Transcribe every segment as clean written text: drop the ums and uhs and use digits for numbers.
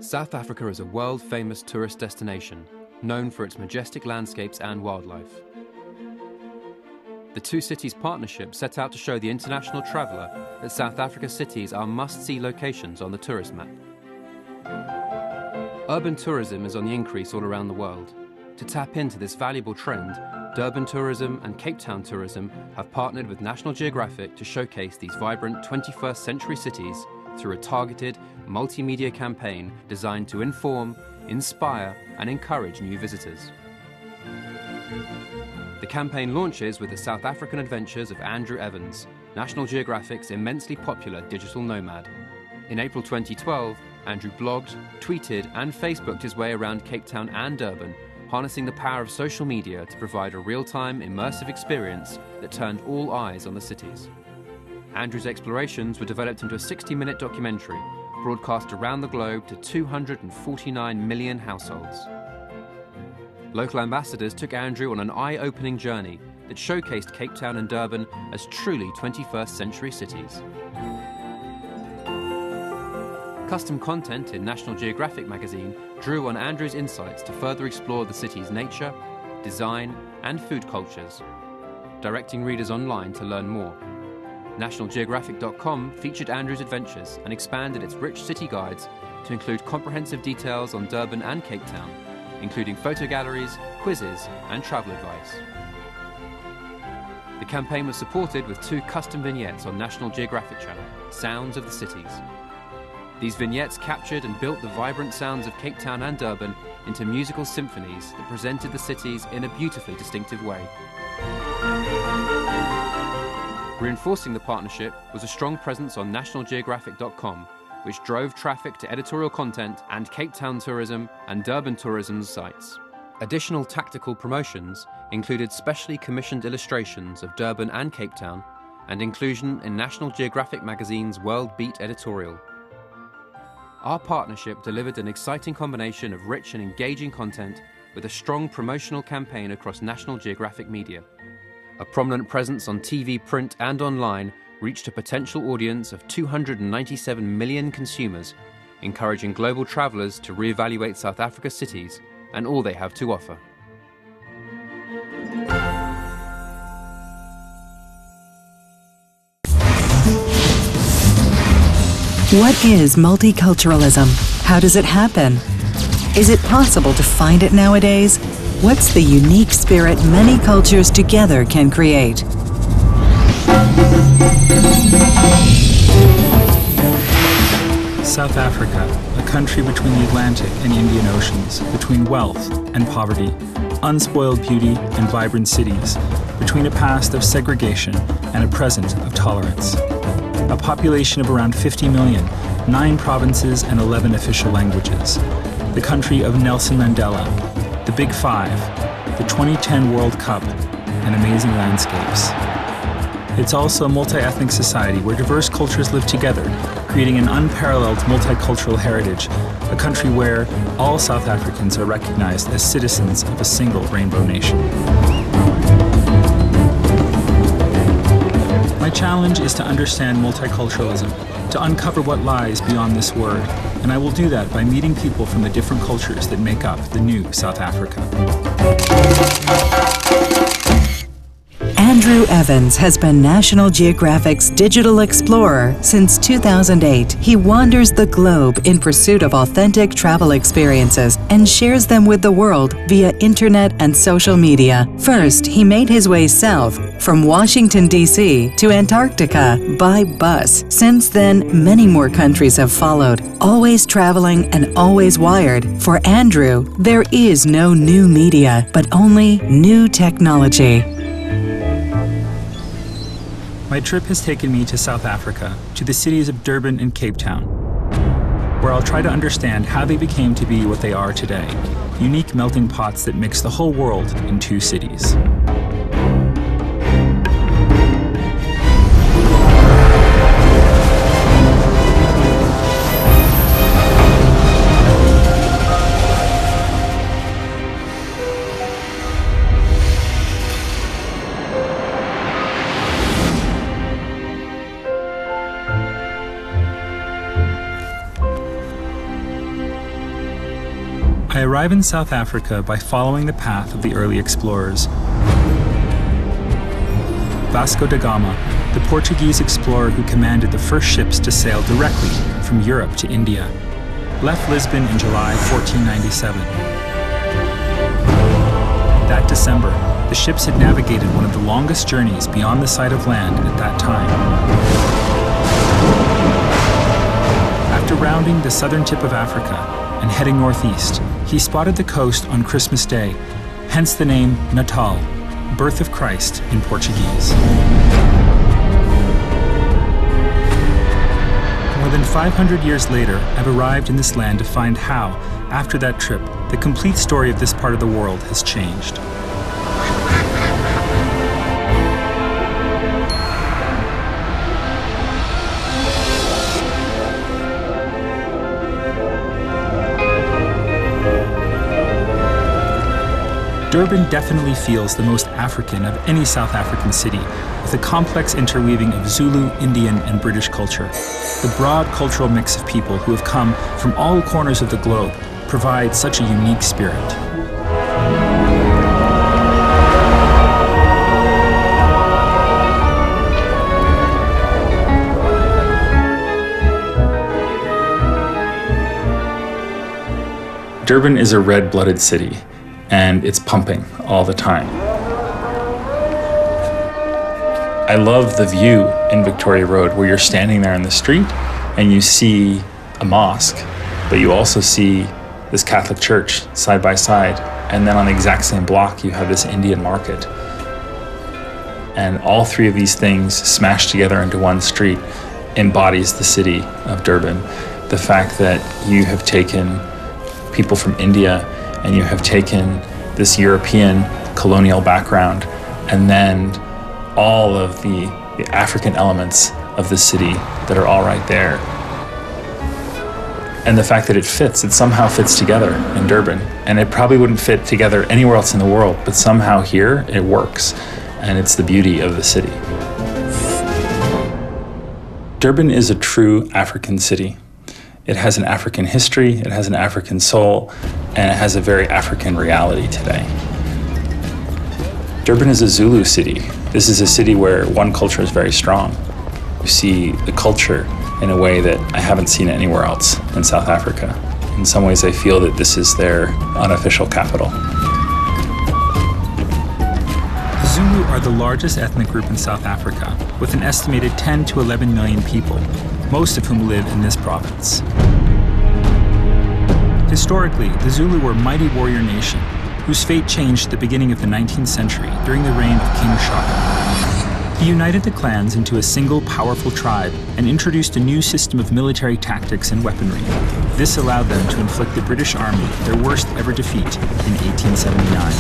South Africa is a world-famous tourist destination, known for its majestic landscapes and wildlife. The two cities' partnership set out to show the international traveller that South Africa's cities are must-see locations on the tourist map. Urban tourism is on the increase all around the world. To tap into this valuable trend, Durban Tourism and Cape Town Tourism have partnered with National Geographic to showcase these vibrant 21st century cities through a targeted, multimedia campaign designed to inform, inspire and encourage new visitors. The campaign launches with the South African adventures of Andrew Evans, National Geographic's immensely popular digital nomad. In April 2012, Andrew blogged, tweeted and Facebooked his way around Cape Town and Durban, harnessing the power of social media to provide a real-time, immersive experience that turned all eyes on the cities. Andrew's explorations were developed into a 60-minute documentary, broadcast around the globe to 249 million households. Local ambassadors took Andrew on an eye-opening journey that showcased Cape Town and Durban as truly 21st century cities. Custom content in National Geographic magazine drew on Andrew's insights to further explore the city's nature, design and food cultures, directing readers online to learn more. NationalGeographic.com featured Andrew's adventures and expanded its rich city guides to include comprehensive details on Durban and Cape Town, including photo galleries, quizzes and travel advice. The campaign was supported with 2 custom vignettes on National Geographic Channel, Sounds of the Cities. These vignettes captured and built the vibrant sounds of Cape Town and Durban into musical symphonies that presented the cities in a beautifully distinctive way. Reinforcing the partnership was a strong presence on nationalgeographic.com, which drove traffic to editorial content and Cape Town Tourism and Durban Tourism's sites. Additional tactical promotions included specially commissioned illustrations of Durban and Cape Town and inclusion in National Geographic magazine's World Beat editorial. Our partnership delivered an exciting combination of rich and engaging content with a strong promotional campaign across National Geographic media. A prominent presence on TV, print and online reached a potential audience of 297 million consumers, encouraging global travellers to re-evaluate South Africa's cities and all they have to offer. What is multiculturalism? How does it happen? Is it possible to find it nowadays? What's the unique spirit many cultures together can create? South Africa, a country between the Atlantic and Indian Oceans, between wealth and poverty, unspoiled beauty and vibrant cities, between a past of segregation and a present of tolerance. A population of around 50 million, 9 provinces and 11 official languages. The country of Nelson Mandela, the Big Five, the 2010 World Cup, and amazing landscapes. It's also a multi-ethnic society where diverse cultures live together, creating an unparalleled multicultural heritage, a country where all South Africans are recognized as citizens of a single rainbow nation. My challenge is to understand multiculturalism, to uncover what lies beyond this word, and I will do that by meeting people from the different cultures that make up the new South Africa. Andrew Evans has been National Geographic's digital explorer since 2008. He wanders the globe in pursuit of authentic travel experiences and shares them with the world via internet and social media. First, he made his way south from Washington, D.C. to Antarctica by bus. Since then, many more countries have followed. Always traveling and always wired, for Andrew, there is no new media, but only new technology. My trip has taken me to South Africa, to the cities of Durban and Cape Town, where I'll try to understand how they became to be what they are today, unique melting pots that mix the whole world in 2 cities. I arrive in South Africa by following the path of the early explorers. Vasco da Gama, the Portuguese explorer who commanded the first ships to sail directly from Europe to India, left Lisbon in July 1497. That December, the ships had navigated one of the longest journeys beyond the sight of land at that time. After rounding the southern tip of Africa and heading northeast, he spotted the coast on Christmas Day, hence the name Natal, birth of Christ in Portuguese. More than 500 years later, I've arrived in this land to find how, after that trip, the complete story of this part of the world has changed. Durban definitely feels the most African of any South African city, with a complex interweaving of Zulu, Indian, and British culture. The broad cultural mix of people who have come from all corners of the globe provides such a unique spirit. Durban is a red-blooded city, and it's pumping all the time. I love the view in Victoria Road where you're standing there in the street and you see a mosque, but you also see this Catholic church side by side, and then on the exact same block you have this Indian market. And all three of these things smashed together into one street embodies the city of Durban. The fact that you have taken people from India and you have taken this European colonial background and then all of the African elements of the city that are all right there. And the fact that it somehow fits together in Durban. And it probably wouldn't fit together anywhere else in the world, but somehow here it works. And it's the beauty of the city. Durban is a true African city. It has an African history, it has an African soul, and it has a very African reality today. Durban is a Zulu city. This is a city where one culture is very strong. You see the culture in a way that I haven't seen it anywhere else in South Africa. In some ways, I feel that this is their unofficial capital. The Zulu are the largest ethnic group in South Africa, with an estimated 10 to 11 million people, most of whom live in this province. Historically, the Zulu were a mighty warrior nation, whose fate changed at the beginning of the 19th century during the reign of King Shaka. He united the clans into a single powerful tribe and introduced a new system of military tactics and weaponry. This allowed them to inflict the British Army their worst ever defeat in 1879.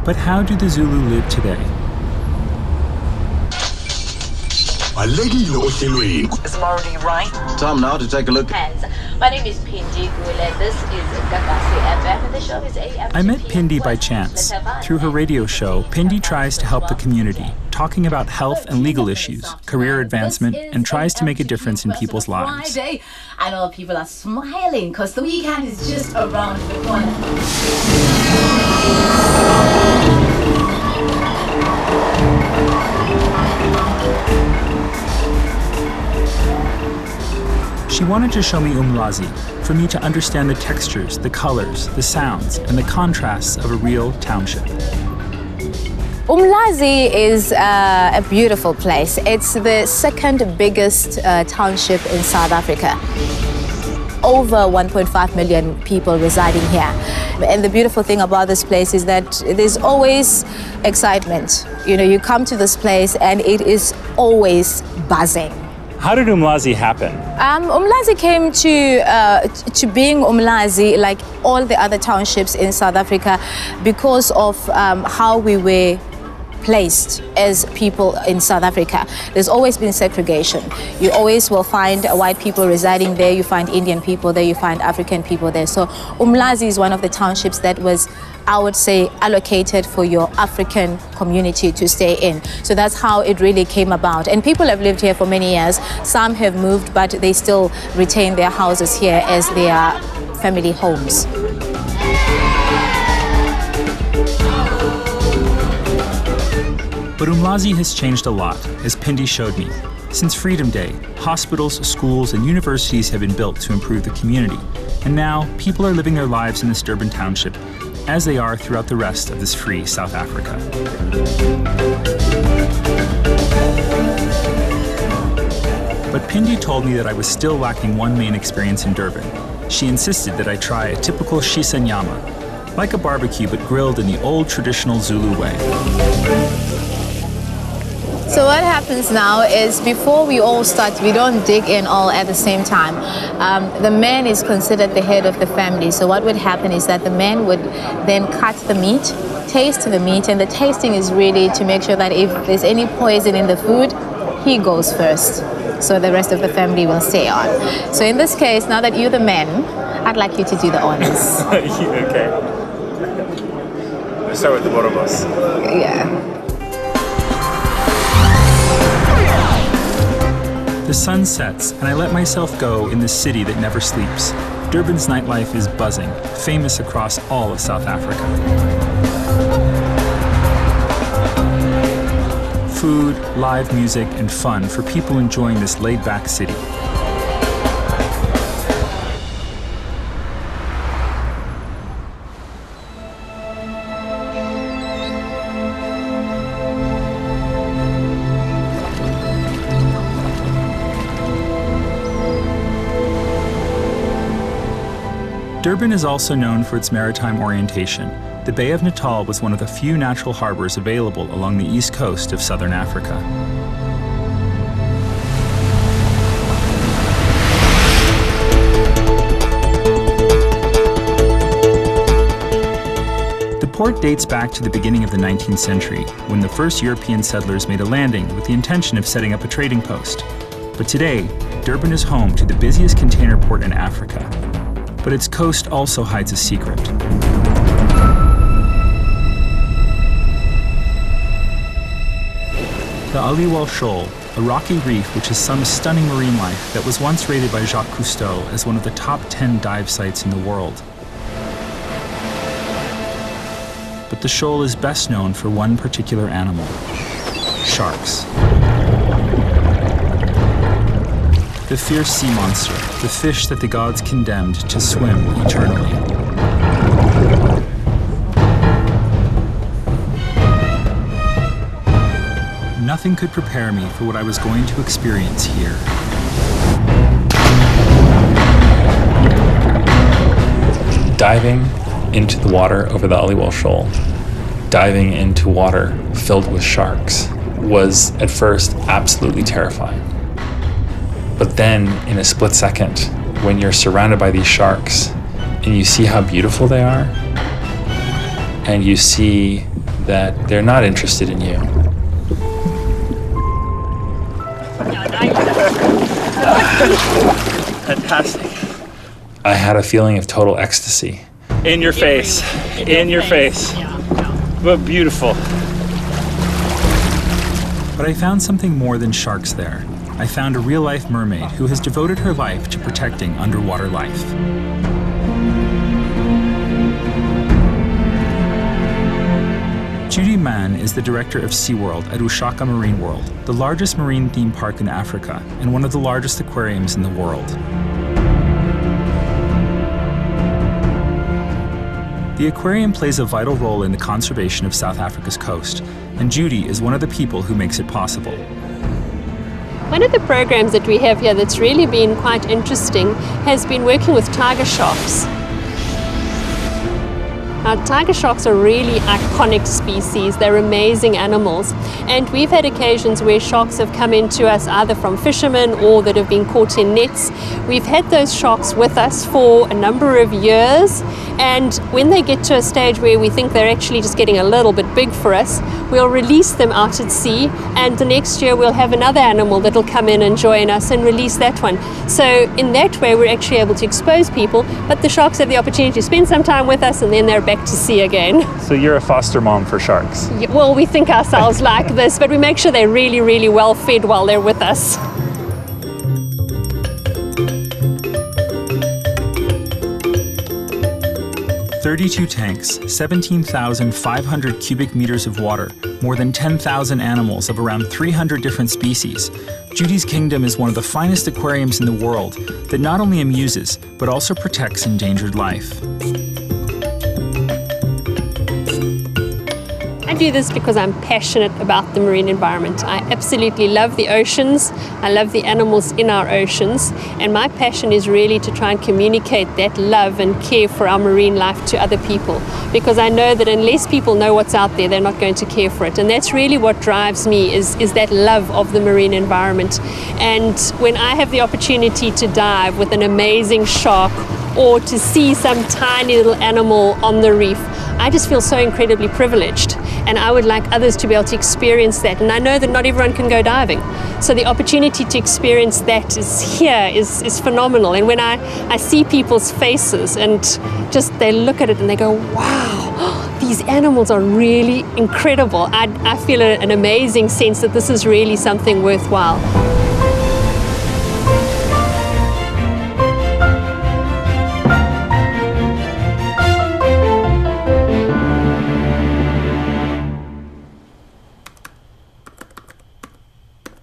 But how do the Zulu live today? Is Marty right? Time now to take a look. My name is Pindi and this is Gagasi FM, and the show is AM. I met Pindi by chance. Through her radio show, Pindi tries to help the community, talking about health and legal issues, career advancement, and tries to make a difference in people's lives. Friday, I know people are smiling because the weekend is just around the corner. She wanted to show me Umlazi, for me to understand the textures, the colors, the sounds, and the contrasts of a real township. Umlazi is a beautiful place. It's the second biggest township in South Africa. Over 1.5 million people residing here. And the beautiful thing about this place is that there's always excitement. You know, you come to this place and it is always buzzing. How did Umlazi happen? Umlazi came to being Umlazi like all the other townships in South Africa because of how we were placed as people in South Africa. There's always been segregation. You always will find white people residing there, you find Indian people there, you find African people there. So Umlazi is one of the townships that was, I would say, allocated for your African community to stay in. So that's how it really came about. And people have lived here for many years. Some have moved, but they still retain their houses here as their family homes. But Umlazi has changed a lot, as Pindi showed me. Since Freedom Day, hospitals, schools, and universities have been built to improve the community. And now, people are living their lives in this Durban township, as they are throughout the rest of this free South Africa. But Pindi told me that I was still lacking one main experience in Durban. She insisted that I try a typical shisa nyama, like a barbecue but grilled in the old traditional Zulu way. So what happens now is before we all start, we don't dig in all at the same time. The man is considered the head of the family. So what would happen is that the man would then cut the meat, taste the meat, and the tasting is really to make sure that if there's any poison in the food, he goes first. So the rest of the family will stay on. So in this case, now that you're the man, I'd like you to do the honors. Okay. Let's start with the borobos. Yeah. The sun sets, and I let myself go in this city that never sleeps. Durban's nightlife is buzzing, famous across all of South Africa. Food, live music, and fun for people enjoying this laid-back city. Durban is also known for its maritime orientation. The Bay of Natal was one of the few natural harbors available along the east coast of southern Africa. The port dates back to the beginning of the 19th century, when the first European settlers made a landing with the intention of setting up a trading post. But today, Durban is home to the busiest container port in Africa. But its coast also hides a secret. The Aliwal Shoal, a rocky reef which has some stunning marine life that was once rated by Jacques Cousteau as one of the top 10 dive sites in the world. But the shoal is best known for one particular animal: sharks. The fierce sea monster, the fish that the gods condemned to swim eternally. Nothing could prepare me for what I was going to experience here. Diving into the water over the Aliwal Shoal, diving into water filled with sharks, was at first absolutely terrifying. But then, in a split second, when you're surrounded by these sharks and you see how beautiful they are, and you see that they're not interested in you. Fantastic. I had a feeling of total ecstasy. In your face, in your face. But beautiful. But I found something more than sharks there. I found a real-life mermaid who has devoted her life to protecting underwater life. Judy Mann is the director of SeaWorld at Ushaka Marine World, the largest marine theme park in Africa and one of the largest aquariums in the world. The aquarium plays a vital role in the conservation of South Africa's coast, and Judy is one of the people who makes it possible. One of the programs that we have here that's really been quite interesting has been working with tiger sharks. Now, tiger sharks are really iconic species. They're amazing animals. And we've had occasions where sharks have come into us either from fishermen or that have been caught in nets. We've had those sharks with us for a number of years. And when they get to a stage where we think they're actually just getting a little bit big for us, we'll release them out at sea. And the next year we'll have another animal that'll come in and join us and release that one. So in that way, we're actually able to expose people, but the sharks have the opportunity to spend some time with us and then they're back to sea again. So you're a foster mom for sharks? Yeah, well, we think ourselves like this, but we make sure they're really, really well fed while they're with us. "32 tanks, 17,500 cubic meters of water, more than 10,000 animals of around 300 different species. Judy's Kingdom is one of the finest aquariums in the world that not only amuses, but also protects endangered life." I do this because I'm passionate about the marine environment. I absolutely love the oceans. I love the animals in our oceans. And my passion is really to try and communicate that love and care for our marine life to other people. Because I know that unless people know what's out there, they're not going to care for it. And that's really what drives me is that love of the marine environment. And when I have the opportunity to dive with an amazing shark or to see some tiny little animal on the reef, I just feel so incredibly privileged, and I would like others to be able to experience that. And I know that not everyone can go diving, so the opportunity to experience that is phenomenal. And when I see people's faces and just they look at it and they go, wow, these animals are really incredible, I feel an amazing sense that this is really something worthwhile.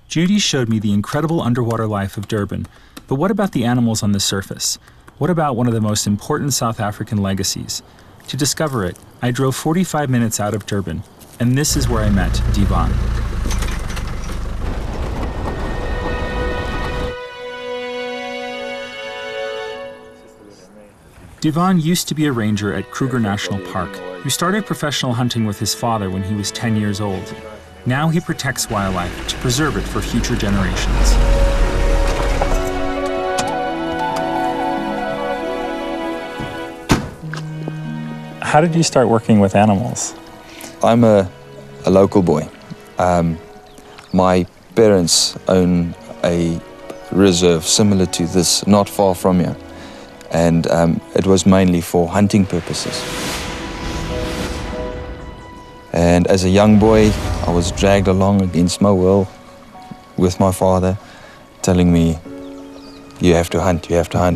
Judy showed me the incredible underwater life of Durban, but what about the animals on the surface? What about one of the most important South African legacies? To discover it, I drove 45 minutes out of Durban, and this is where I met Divan. Divan used to be a ranger at Kruger National Park, who started professional hunting with his father when he was 10 years old. Now he protects wildlife to preserve it for future generations. How did you start working with animals? I'm a local boy. My parents own a reserve similar to this, not far from here. And it was mainly for hunting purposes. And as a young boy, I was dragged along against my will with my father, telling me, you have to hunt,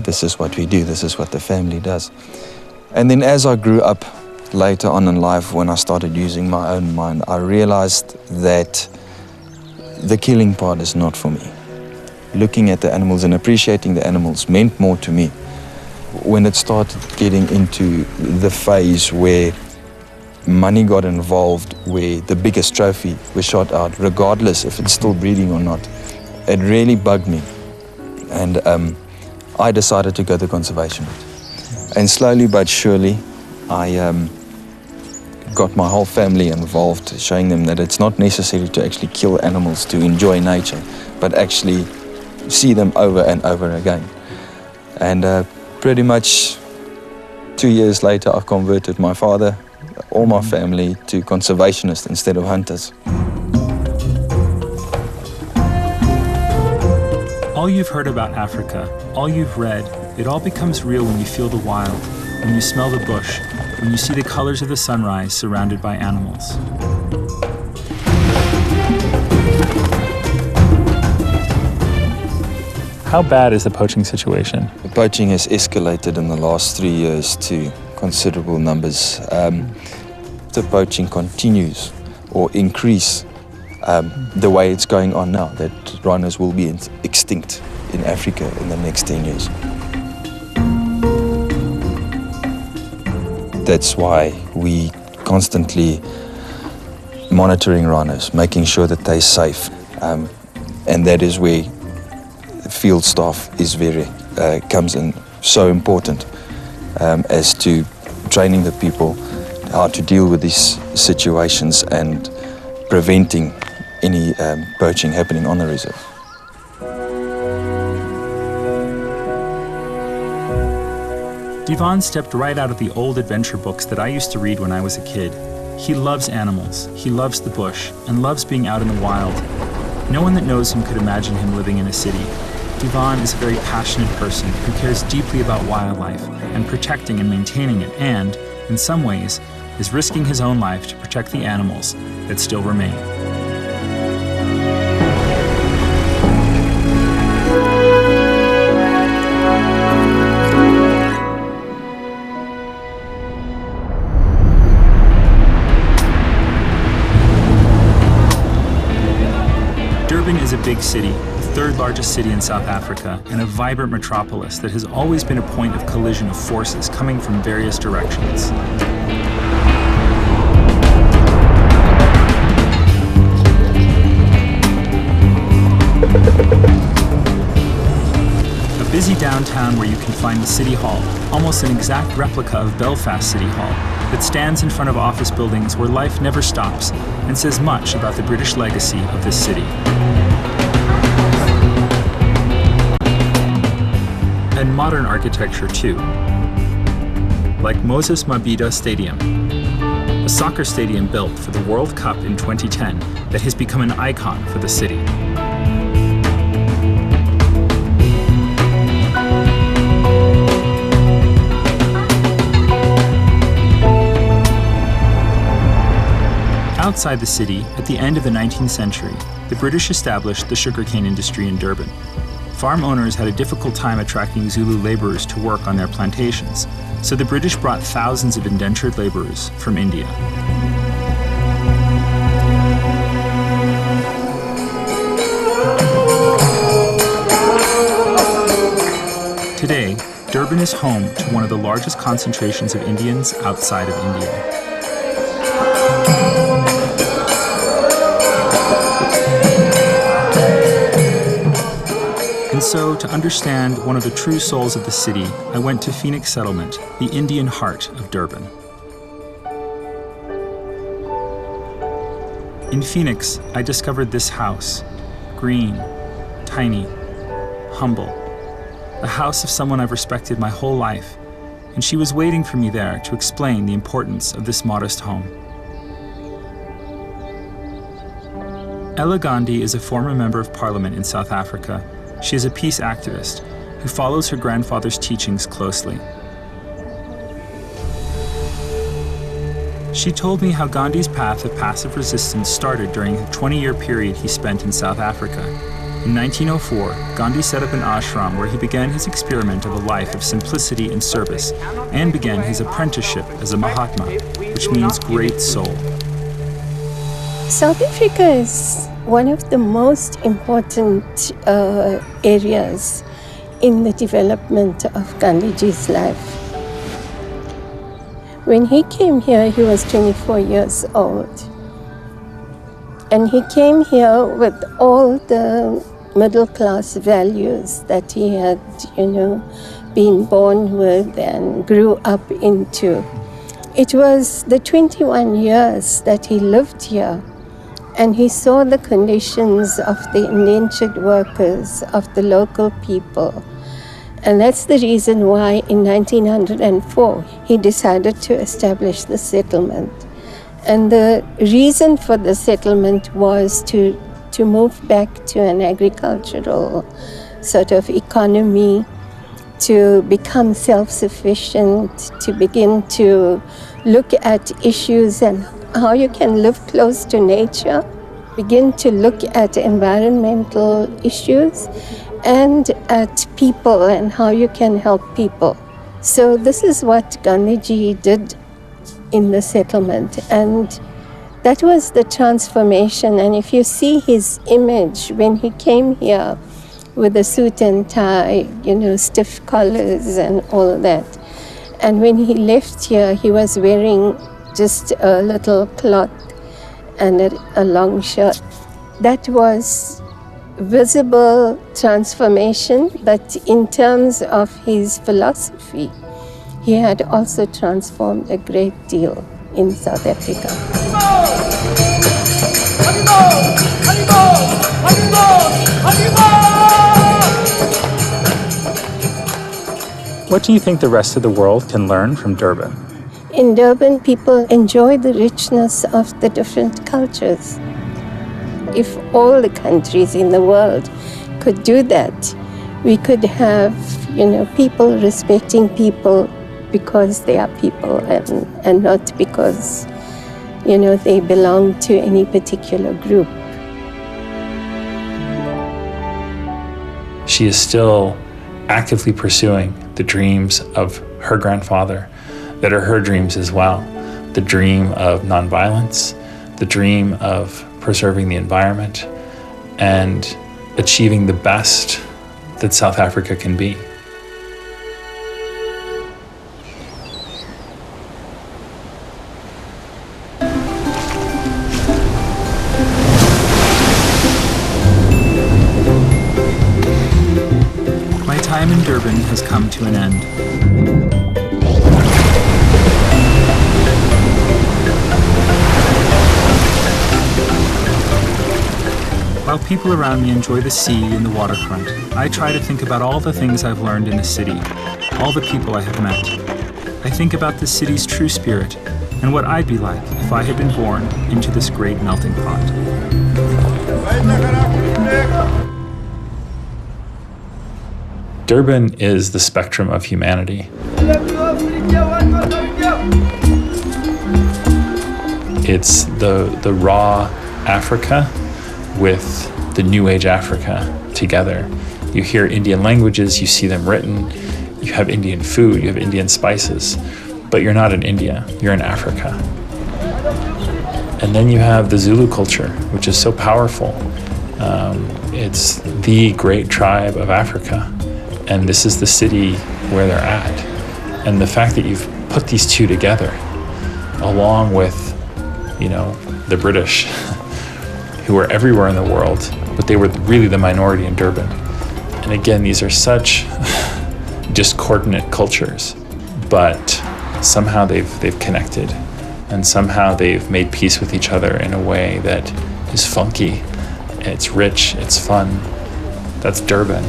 this is what we do, this is what the family does. And then as I grew up later on in life, when I started using my own mind, I realized that the killing part is not for me. Looking at the animals and appreciating the animals meant more to me. When it started getting into the phase where money got involved, where the biggest trophy was shot out, regardless if it's still breeding or not, it really bugged me. And I decided to go the conservation route. And slowly but surely, I got my whole family involved, showing them that it's not necessary to actually kill animals to enjoy nature, but actually see them over and over again. And pretty much 2 years later, I converted my father, all my family, to conservationists instead of hunters. All you've heard about Africa, all you've read, it all becomes real when you feel the wild, when you smell the bush, when you see the colors of the sunrise surrounded by animals. How bad is the poaching situation? The poaching has escalated in the last 3 years to considerable numbers. The poaching continues or increase the way it's going on now, that rhinos will be extinct in Africa in the next 10 years. That's why we constantly monitoring rhinos, making sure that they're safe, and that is where field staff is comes in so important, as to training the people how to deal with these situations and preventing any poaching happening on the reserve. Divan stepped right out of the old adventure books that I used to read when I was a kid. He loves animals, he loves the bush, and loves being out in the wild. No one that knows him could imagine him living in a city. Divan is a very passionate person who cares deeply about wildlife and protecting and maintaining it, and, in some ways, is risking his own life to protect the animals that still remain. Durban is a big city, the third largest city in South Africa, and a vibrant metropolis that has always been a point of collision of forces coming from various directions. A busy downtown where you can find the City Hall, almost an exact replica of Belfast City Hall, that stands in front of office buildings where life never stops and says much about the British legacy of this city. And modern architecture too, like Moses Mabhida Stadium, a soccer stadium built for the World Cup in 2010 that has become an icon for the city. Outside the city, at the end of the 19th century, the British established the sugarcane industry in Durban. Farm owners had a difficult time attracting Zulu laborers to work on their plantations, so the British brought thousands of indentured laborers from India. Today, Durban is home to one of the largest concentrations of Indians outside of India. And so, to understand one of the true souls of the city, I went to Phoenix Settlement, the Indian heart of Durban. In Phoenix, I discovered this house, green, tiny, humble, the house of someone I've respected my whole life, and she was waiting for me there to explain the importance of this modest home. Ella Gandhi is a former member of Parliament in South Africa. She is a peace activist who follows her grandfather's teachings closely. She told me how Gandhi's path of passive resistance started during the 20-year period he spent in South Africa. In 1904, Gandhi set up an ashram where he began his experiment of a life of simplicity and service, and began his apprenticeship as a Mahatma, which means great soul. South Africa is one of the most important areas in the development of Gandhiji's life. When he came here, he was 24 years old. And he came here with all the middle-class values that he had, been born with and grew up into. It was the 21 years that he lived here, and he saw the conditions of the indentured workers, of the local people. And that's the reason why in 1904 he decided to establish the settlement. And the reason for the settlement was to move back to an agricultural sort of economy, to become self-sufficient, to begin to look at issues and how you can live close to nature, begin to look at environmental issues and at people and how you can help people. So this is what Gandhiji did in the settlement, and that was the transformation. And if you see his image when he came here with a suit and tie, stiff collars and all that, and when he left here, he was wearing just a little cloth and a long shirt. That was visible transformation, but in terms of his philosophy, he had also transformed a great deal in South Africa. What do you think the rest of the world can learn from Durban? In Durban, people enjoy the richness of the different cultures. If all the countries in the world could do that, we could have, people respecting people because they are people and not because, they belong to any particular group. She is still actively pursuing the dreams of her grandfather that are her dreams as well. The dream of nonviolence, the dream of preserving the environment, and achieving the best that South Africa can be. My time in Durban has come to an end. While people around me enjoy the sea and the waterfront, I try to think about all the things I've learned in the city, all the people I have met. I think about the city's true spirit and what I'd be like if I had been born into this great melting pot. Durban is the spectrum of humanity. It's the raw Africa with the New Age Africa together. You hear Indian languages, you see them written, you have Indian food, you have Indian spices, but you're not in India, you're in Africa. And then you have the Zulu culture, which is so powerful. It's the great tribe of Africa, and this is the city where they're at. And the fact that you've put these two together, along with, the British, who were everywhere in the world, but they were really the minority in Durban. And again, these are such discordant cultures, but somehow they've connected, and somehow they've made peace with each other in a way that is funky, it's rich, it's fun. That's Durban.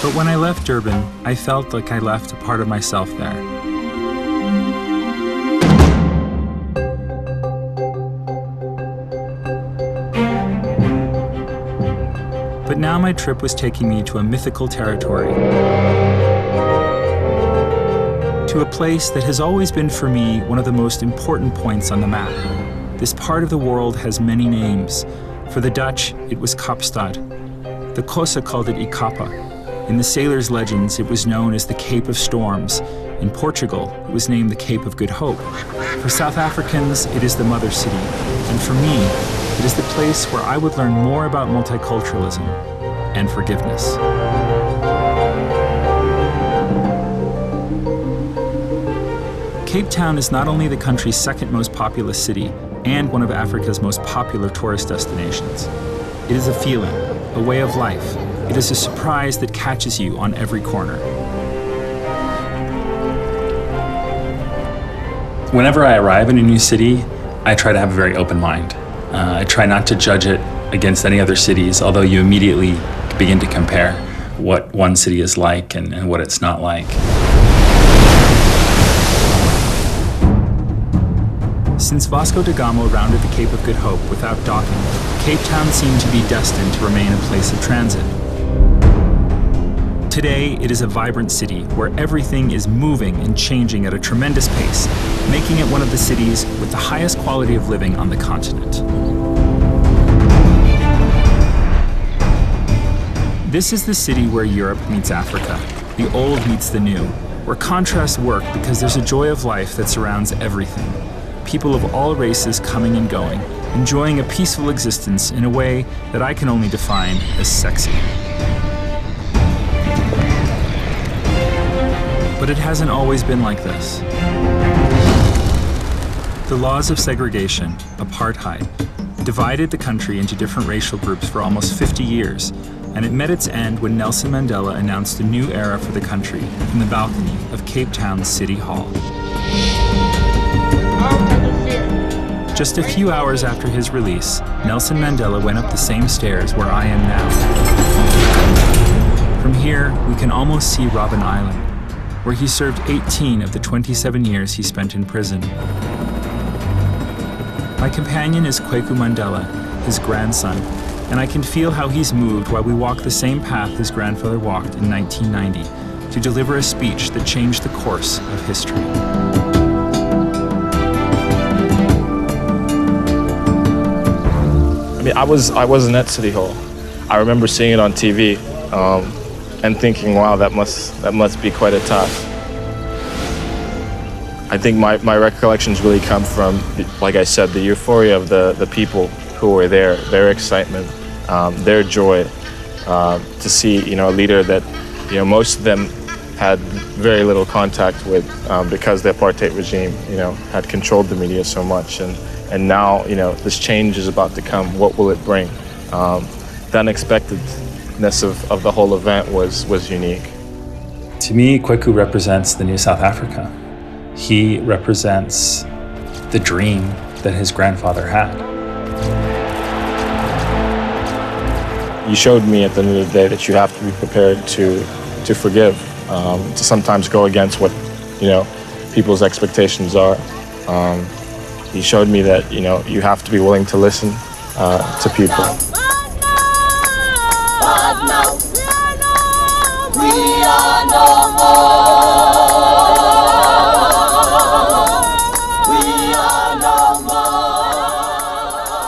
But when I left Durban, I felt like I left a part of myself there. But now my trip was taking me to a mythical territory. To a place that has always been for me one of the most important points on the map. This part of the world has many names. For the Dutch, it was Kaapstad. The Xhosa called it Ikapa. In the sailors' legends, it was known as the Cape of Storms. In Portugal, it was named the Cape of Good Hope. For South Africans, it is the mother city. And for me, it is the place where I would learn more about multiculturalism and forgiveness. Cape Town is not only the country's second most populous city and one of Africa's most popular tourist destinations. It is a feeling, a way of life. It is a surprise that catches you on every corner. Whenever I arrive in a new city, I try to have a very open mind. I try not to judge it against any other cities, although you immediately begin to compare what one city is like and what it's not like. Since Vasco da Gama rounded the Cape of Good Hope without docking, Cape Town seemed to be destined to remain a place of transit. Today, it is a vibrant city where everything is moving and changing at a tremendous pace, making it one of the cities with the highest quality of living on the continent. This is the city where Europe meets Africa, the old meets the new, where contrasts work because there's a joy of life that surrounds everything. People of all races coming and going, enjoying a peaceful existence in a way that I can only define as sexy. But it hasn't always been like this. The laws of segregation, apartheid, divided the country into different racial groups for almost 50 years, and it met its end when Nelson Mandela announced a new era for the country from the balcony of Cape Town's City Hall. Just a few hours after his release, Nelson Mandela went up the same stairs where I am now. From here, we can almost see Robben Island, where he served 18 of the 27 years he spent in prison. My companion is Kwaku Mandela, his grandson, and I can feel how he's moved while we walk the same path his grandfather walked in 1990 to deliver a speech that changed the course of history. I wasn't at City Hall. I remember seeing it on TV and thinking, wow, that must be quite a task. I think my recollections really come from, like I said, the euphoria of the people who were there, their excitement, their joy to see, a leader that, most of them had very little contact with because the apartheid regime, had controlled the media so much. And now, this change is about to come. What will it bring? The unexpectedness of the whole event was unique. To me, Kwaku represents the new South Africa. He represents the dream that his grandfather had. You showed me at the end of the day that you have to be prepared to forgive, to sometimes go against what, people's expectations are. He showed me that, you have to be willing to listen to people.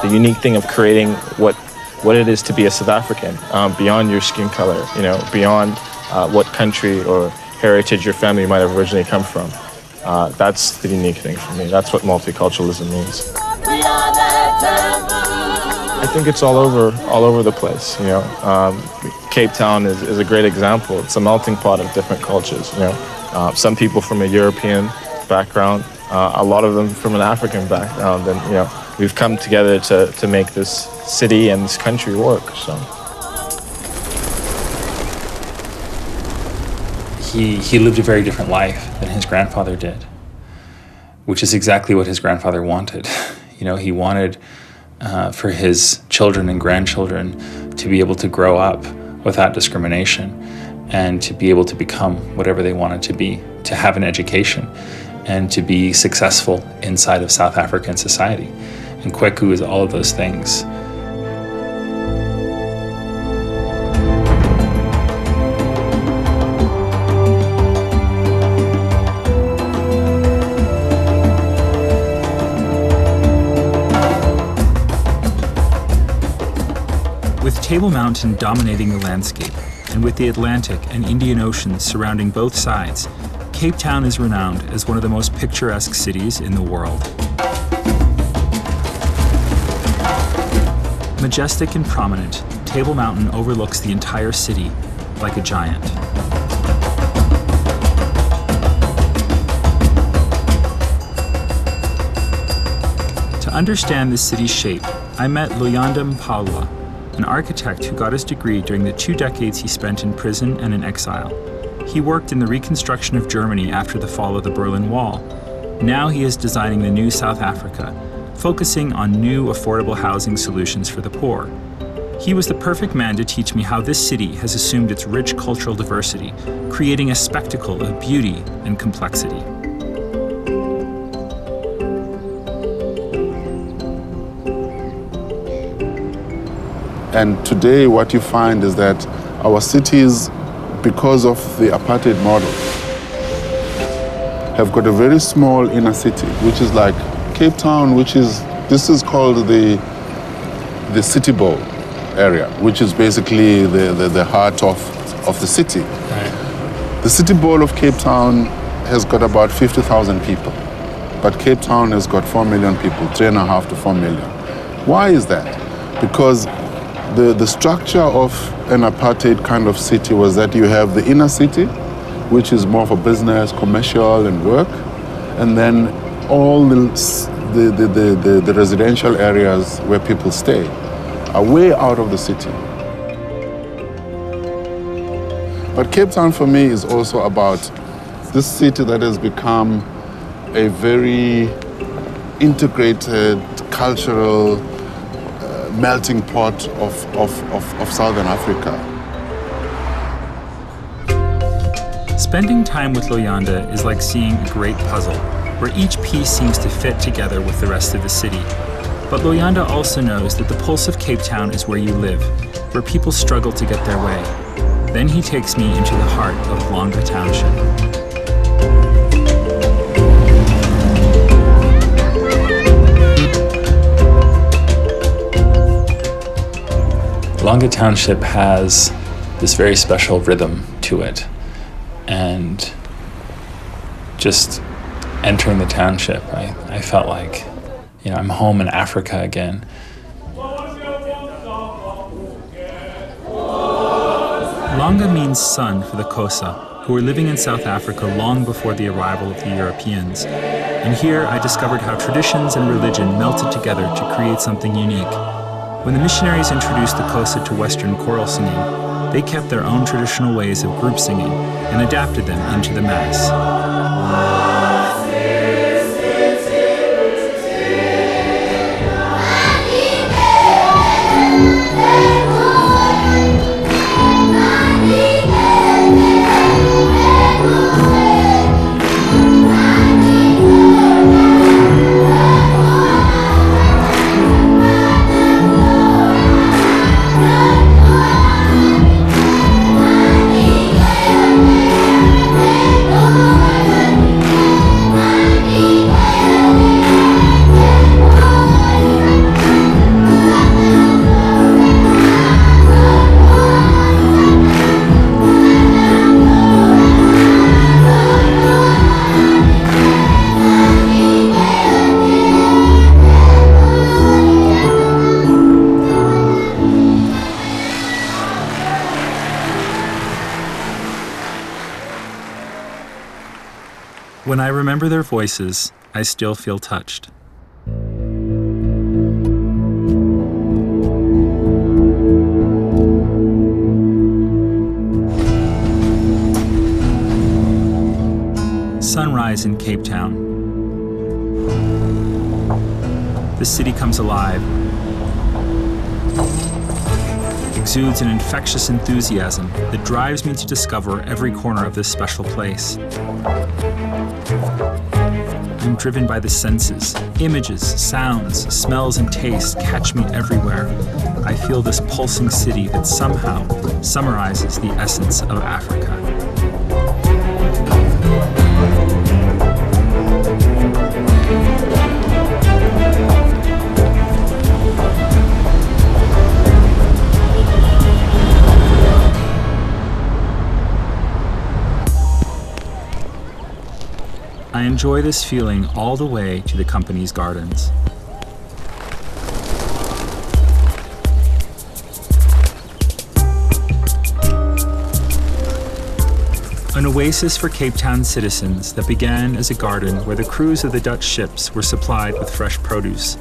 The unique thing of creating what it is to be a South African, beyond your skin color, beyond what country or heritage your family might have originally come from. That's the unique thing for me. That's what multiculturalism means. I think it's all over the place. Cape Town is a great example. It's a melting pot of different cultures. Some people from a European background, a lot of them from an African background, and we've come together to make this city and this country work. So. He lived a very different life than his grandfather did, which is exactly what his grandfather wanted. He wanted for his children and grandchildren to be able to grow up without discrimination and to be able to become whatever they wanted to be, to have an education and to be successful inside of South African society. And Kwaku is all of those things. With Table Mountain dominating the landscape, and with the Atlantic and Indian Oceans surrounding both sides, Cape Town is renowned as one of the most picturesque cities in the world. Majestic and prominent, Table Mountain overlooks the entire city like a giant. To understand the city's shape, I met Luyanda Mpaula, an architect who got his degree during the 2 decades he spent in prison and in exile. He worked in the reconstruction of Germany after the fall of the Berlin Wall. Now he is designing the new South Africa, focusing on new affordable housing solutions for the poor. He was the perfect man to teach me how this city has assumed its rich cultural diversity, creating a spectacle of beauty and complexity. And today what you find is that our cities, because of the apartheid model, have got a very small inner city, which is like Cape Town, this is called the City Bowl area, which is basically the heart of the city. Right. The City Bowl of Cape Town has got about 50,000 people, but Cape Town has got 4 million people, 3.5 to 4 million. Why is that? Because the structure of an apartheid kind of city was that you have the inner city, which is more for business, commercial, and work, and then all the residential areas where people stay are way out of the city. But Cape Town for me is also about this city that has become a very integrated cultural melting pot of Southern Africa. Spending time with Luyanda is like seeing a great puzzle, where each piece seems to fit together with the rest of the city. But Luyanda also knows that the pulse of Cape Town is where you live, where people struggle to get their way. Then he takes me into the heart of Longa Township. Longa Township has this very special rhythm to it. And just entering the township, I felt like, I'm home in Africa again. Longa means son for the Xhosa, who were living in South Africa long before the arrival of the Europeans. And here I discovered how traditions and religion melted together to create something unique. When the missionaries introduced the Xhosa to Western choral singing, they kept their own traditional ways of group singing and adapted them into the Mass. When I remember their voices, I still feel touched. Sunrise in Cape Town. The city comes alive, exudes an infectious enthusiasm that drives me to discover every corner of this special place. I'm driven by the senses. Images, sounds, smells, and tastes catch me everywhere. I feel this pulsing city that somehow summarizes the essence of Africa. I enjoy this feeling all the way to the company's gardens. An oasis for Cape Town citizens that began as a garden where the crews of the Dutch ships were supplied with fresh produce.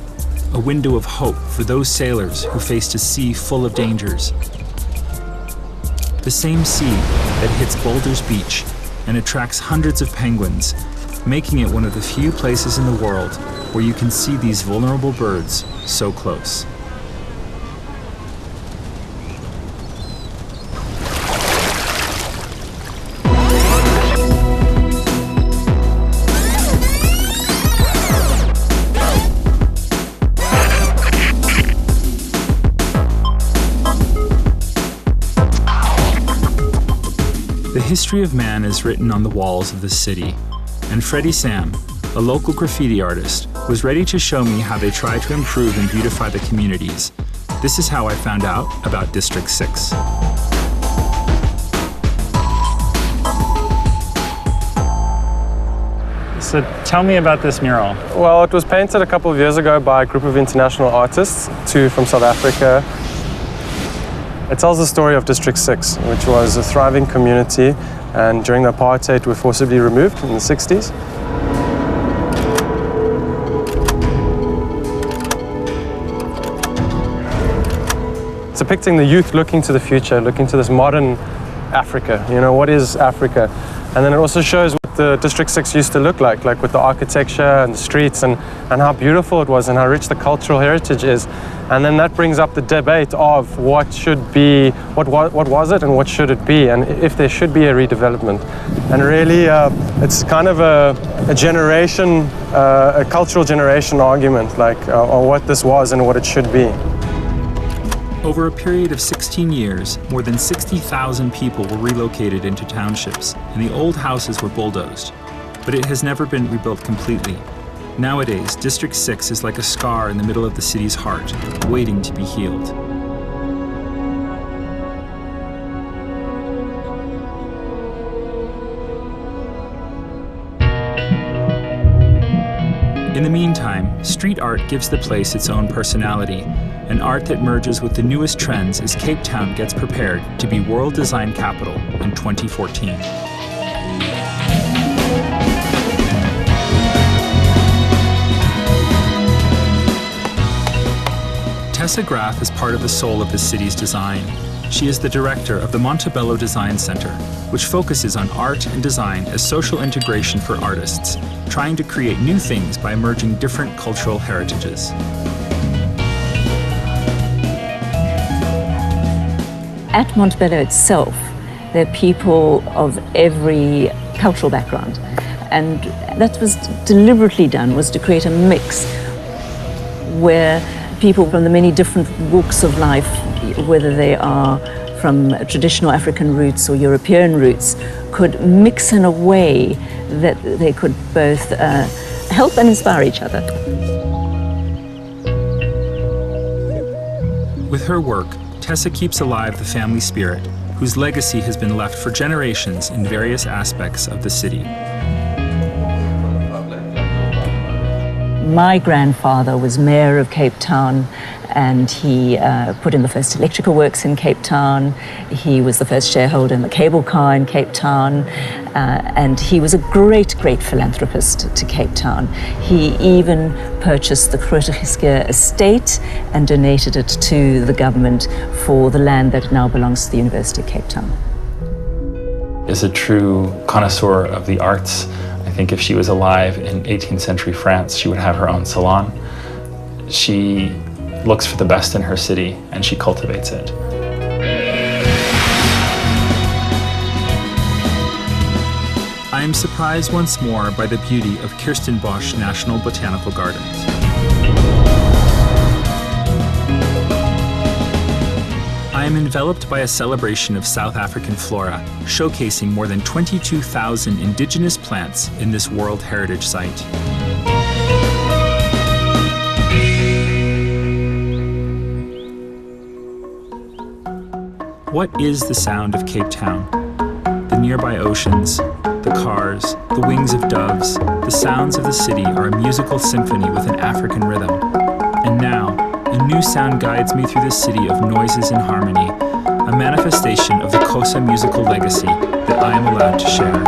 A window of hope for those sailors who faced a sea full of dangers. The same sea that hits Boulder's Beach and attracts hundreds of penguins, making it one of the few places in the world where you can see these vulnerable birds so close. The history of man is written on the walls of the city. And Freddie Sam, a local graffiti artist, was ready to show me how they try to improve and beautify the communities. This is how I found out about District 6. So tell me about this mural. Well, it was painted a couple of years ago by a group of international artists, 2 from South Africa. It tells the story of District 6, which was a thriving community, and during the apartheid were forcibly removed in the 60s. It's depicting the youth looking to the future, looking to this modern Africa. You know, what is Africa? And then it also shows what the District 6 used to look like with the architecture and the streets and how beautiful it was and how rich the cultural heritage is. And then that brings up the debate of what should be, what was it and what should it be, and if there should be a redevelopment. And really, it's kind of a generation, a cultural generation argument, on what this was and what it should be. Over a period of 16 years, more than 60,000 people were relocated into townships, and the old houses were bulldozed. But it has never been rebuilt completely. Nowadays, District 6 is like a scar in the middle of the city's heart, waiting to be healed. In the meantime, street art gives the place its own personality, an art that merges with the newest trends as Cape Town gets prepared to be World Design Capital in 2014. Tessa Graff is part of the soul of the city's design. She is the director of the Montebello Design Center, which focuses on art and design as social integration for artists, trying to create new things by merging different cultural heritages. At Montebello itself, there are people of every cultural background, and that was deliberately done, was to create a mix where people from the many different walks of life, whether they are from traditional African roots or European roots, could mix in a way that they could both help and inspire each other. With her work, Tessa keeps alive the family spirit, whose legacy has been left for generations in various aspects of the city. My grandfather was mayor of Cape Town, and he put in the first electrical works in Cape Town. He was the first shareholder in the cable car in Cape Town, and he was a great, great philanthropist to Cape Town. He even purchased the Grootegieskeer estate and donated it to the government for the land that now belongs to the University of Cape Town. Is a true connoisseur of the arts. I think if she was alive in 18th century France, she would have her own salon. She looks for the best in her city, and she cultivates it. I am surprised once more by the beauty of Kirstenbosch National Botanical Gardens. I am enveloped by a celebration of South African flora, showcasing more than 22,000 indigenous plants in this World Heritage Site. What is the sound of Cape Town? The nearby oceans, the cars, the wings of doves, the sounds of the city are a musical symphony with an African rhythm. And now, a new sound guides me through the city of noises in harmony, a manifestation of the Xhosa musical legacy that I am allowed to share.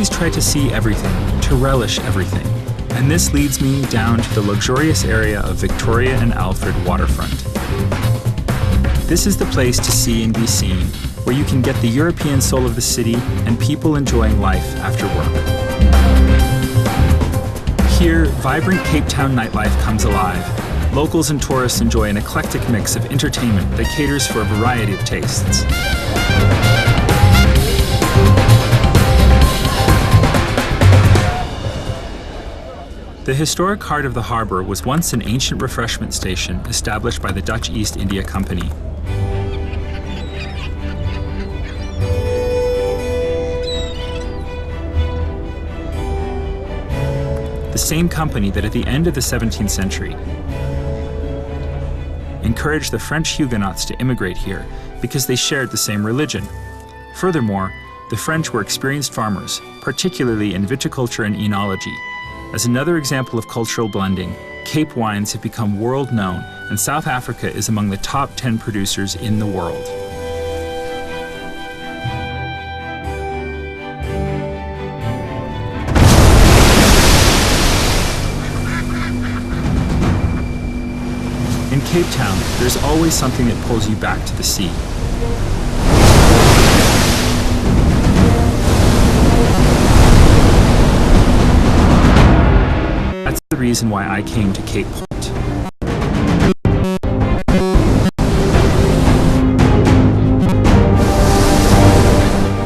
Try to see everything, to relish everything. And this leads me down to the luxurious area of Victoria and Alfred waterfront. This is the place to see and be seen, where you can get the European soul of the city and people enjoying life after work. Here, vibrant Cape Town nightlife comes alive. Locals and tourists enjoy an eclectic mix of entertainment that caters for a variety of tastes. The historic heart of the harbour was once an ancient refreshment station established by the Dutch East India Company. The same company that at the end of the 17th century encouraged the French Huguenots to immigrate here because they shared the same religion. Furthermore, the French were experienced farmers, particularly in viticulture and enology. As another example of cultural blending, Cape wines have become world-known, and South Africa is among the top 10 producers in the world. In Cape Town, there's always something that pulls you back to the sea. That's the reason why I came to Cape Point.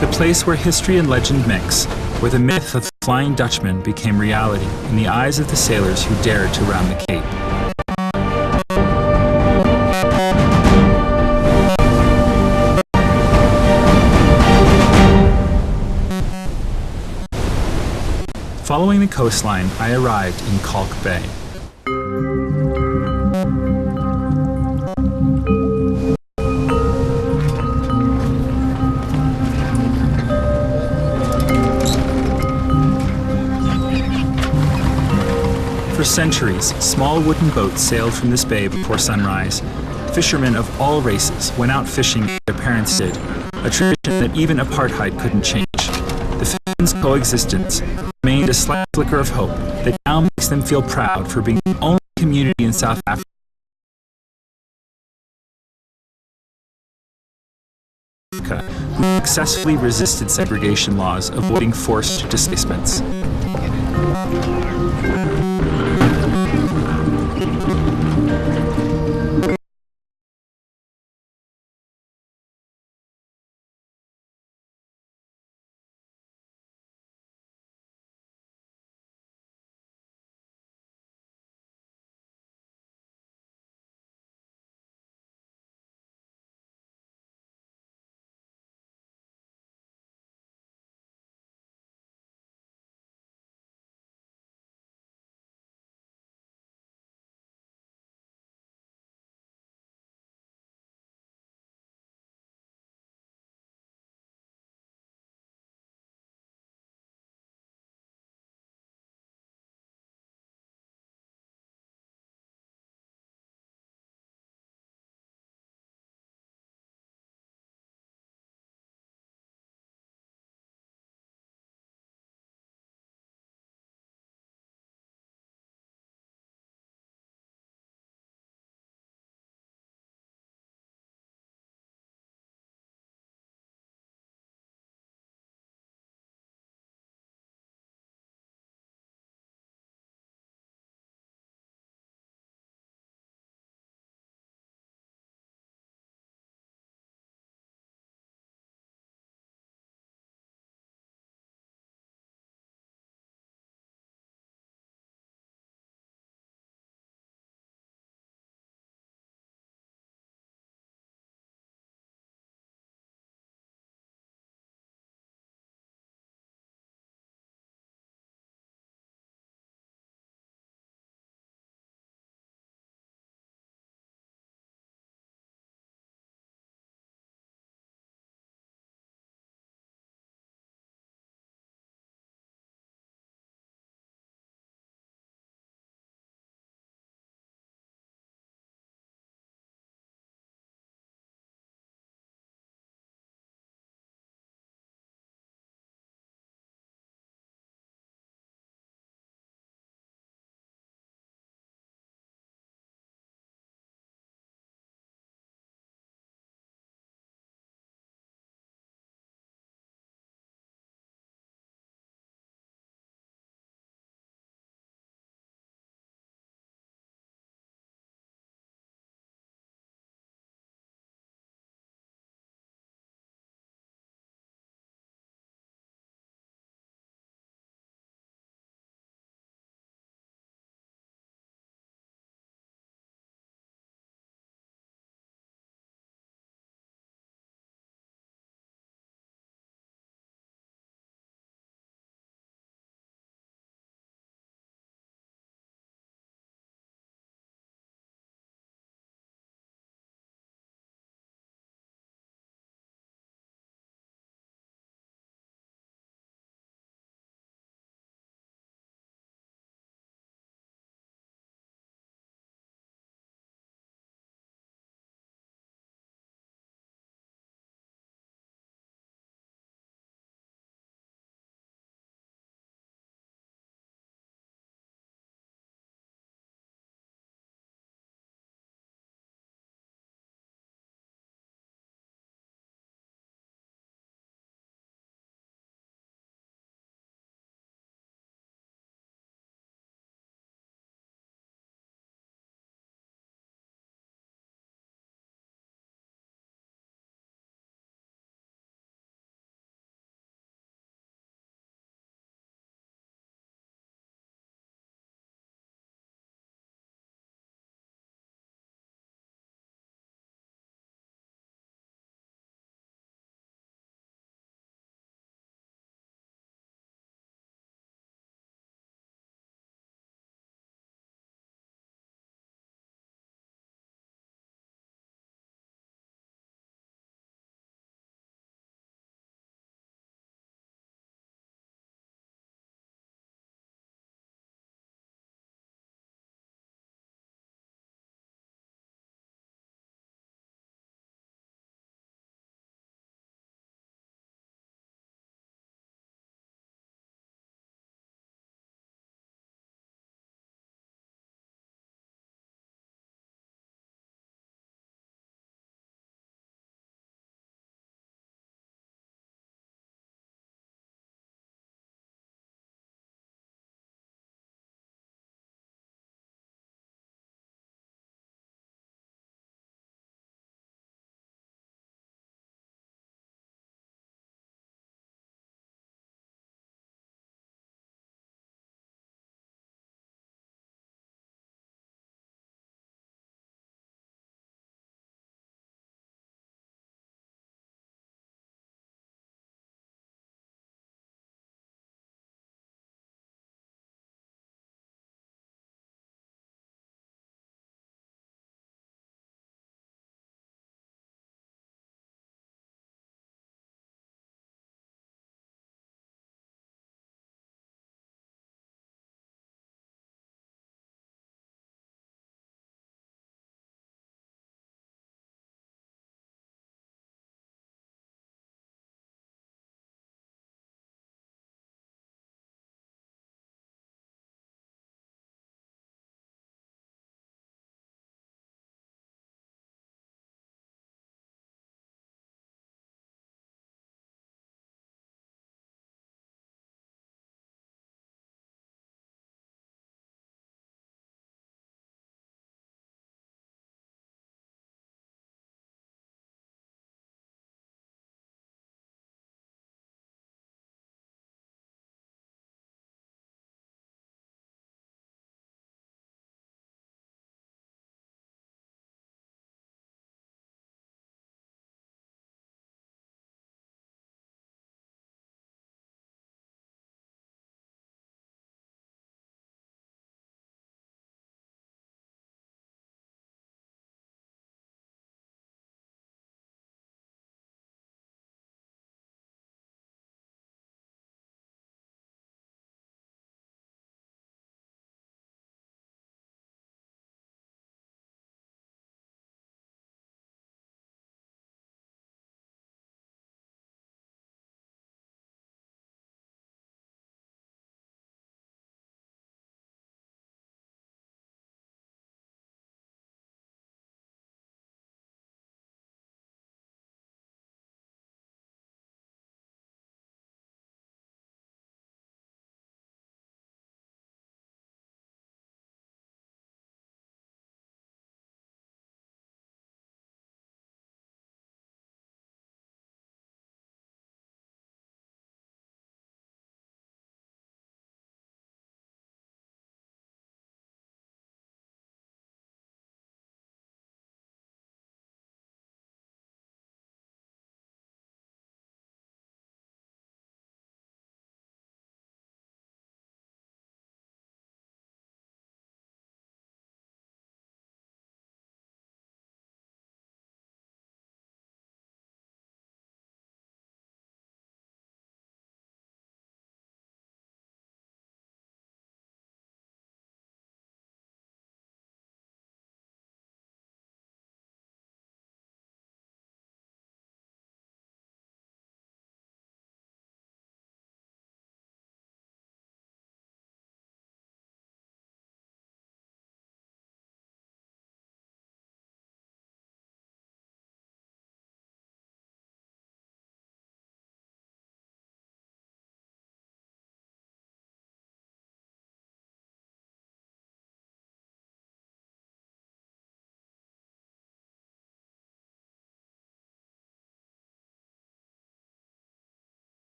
The place where history and legend mix, where the myth of the Flying Dutchman became reality in the eyes of the sailors who dared to round the Cape. Following the coastline, I arrived in Kalk Bay. For centuries, small wooden boats sailed from this bay before sunrise. Fishermen of all races went out fishing as their parents did, a tradition that even apartheid couldn't change. The fishermen's coexistence remained a slight flicker of hope that now makes them feel proud for being the only community in South Africa who successfully resisted segregation laws, avoiding forced displacements.